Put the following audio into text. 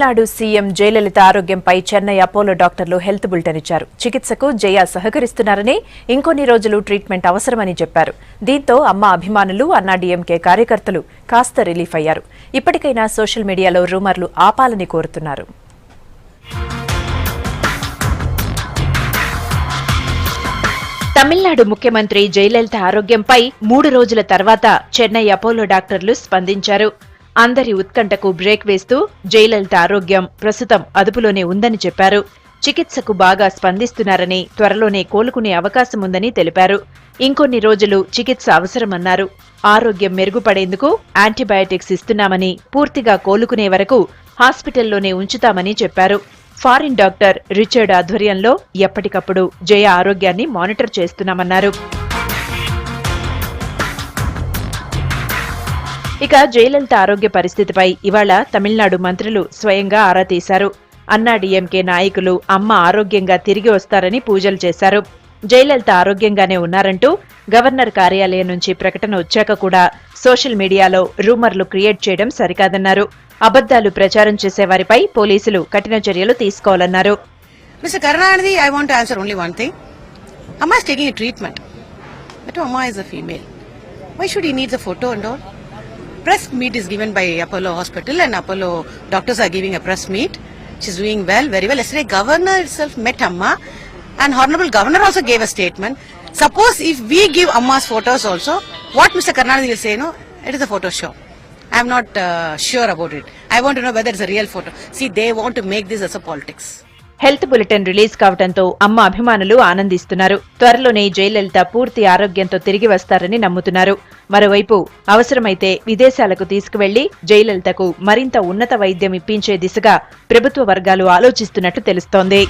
Tamil Nadu CM Jayalalithaa ఆరోగ్యంపై Chennai Apollo డాక్టర్లు health bulletin ఇచ్చారు. చికిత్సకు జయ సహకరిస్తున్నారని, ఇంకొన్ని రోజులు ట్రీట్మెంట్ అవసరమని చెప్పారు. దీంతో అమ్మ అభిమానులు, అన్నాడీఎంకే కార్యకర్తలు కాస్త రిలీఫ్ అయ్యారు. ఇప్పటికైనా సోషల్ మీడియాలో రూమర్లు ఆపాలని కోరుతున్నారు. తమిళనాడు ముఖ్యమంత్రి జయలలిత ఆరోగ్యంపై 3 రోజుల తర్వాత చెన్నై అపోలో డాక్టర్లు స్పందించారు. అందరి ఉత్కంఠకు బ్రేక్ వేస్తూ జయలలిత ఆరోగ్యం ప్రస్తుతం అదుపులోనే ఉందని చెప్పారు. చికిత్సకు బాగా స్పందిస్తున్నారని, త్వరలోనే కోలుకునే అవకాశం ఉందని తెలిపారు. ఇంకొన్ని రోజులు చికిత్స అవసరమన్నారు. ఆరోగ్యం మెరుగుపడేందుకు యాంటీబయాటిక్స్ ఇస్తున్నామని, పూర్తిగా కోలుకునే వరకు హాస్పిటల్లోనే ఉంచుతామని చెప్పారు. ఫారిన్ డాక్టర్ రిచర్డ్ ఆధ్వర్యంలో ఎప్పటికప్పుడు జయ ఆరోగ్యాన్ని మానిటర్ చేస్తున్నామన్నారు. ఇక జయలలిత ఆరోగ్య పరిస్థితిపై ఇవాళ తమిళనాడు మంత్రులు స్వయంగా ఆరా తీశారు. అన్నాడీఎంకే నాయకులు అమ్మ ఆరోగ్యంగా తిరిగి వస్తారని పూజలు చేశారు. జయలలిత ఆరోగ్యంగానే ఉన్నారంటూ గవర్నర్ కార్యాలయం నుంచి ప్రకటన వచ్చాక కూడా సోషల్ మీడియాలో రూమర్లు క్రియేట్ చేయడం సరికాదన్నారు. అబద్దాలు ప్రచారం చేసేవారిపై పోలీసులు కఠిన చర్యలు తీసుకోవాలన్నారు. Mr. Karunanidhi, I want to answer only one thing. Amma is taking a treatment. But Amma is a female. Why should he need the photo and all? Press meet is given by Apollo Hospital and Apollo doctors are giving a press meet. She's doing well, very well. Yesterday, Governor itself met Amma and Honorable Governor also gave a statement. Suppose if we give Amma's photos also, what Mr. Karunanidhi will say, no, it is a photo show. I am not sure about it. I want to know whether it's a real photo. See, they want to make this as a politics. Health bulletin release కావడంతో అమ్మ అభిమానులు ఆనందిస్తున్నారు. త్వరలోనే జయలలిత పూర్తి ఆరోగ్యంతో తిరిగి వస్తారని నమ్ముతున్నారు. మరోవైపు అవసరమైతే విదేశాలకు తీసుకువెళ్లి జయలలితకు మరింత ఉన్నత వైద్యం ఇప్పించే దిశగా ప్రభుత్వ వర్గాలు ఆలోచిస్తున్నట్టు తెలుస్తోంది.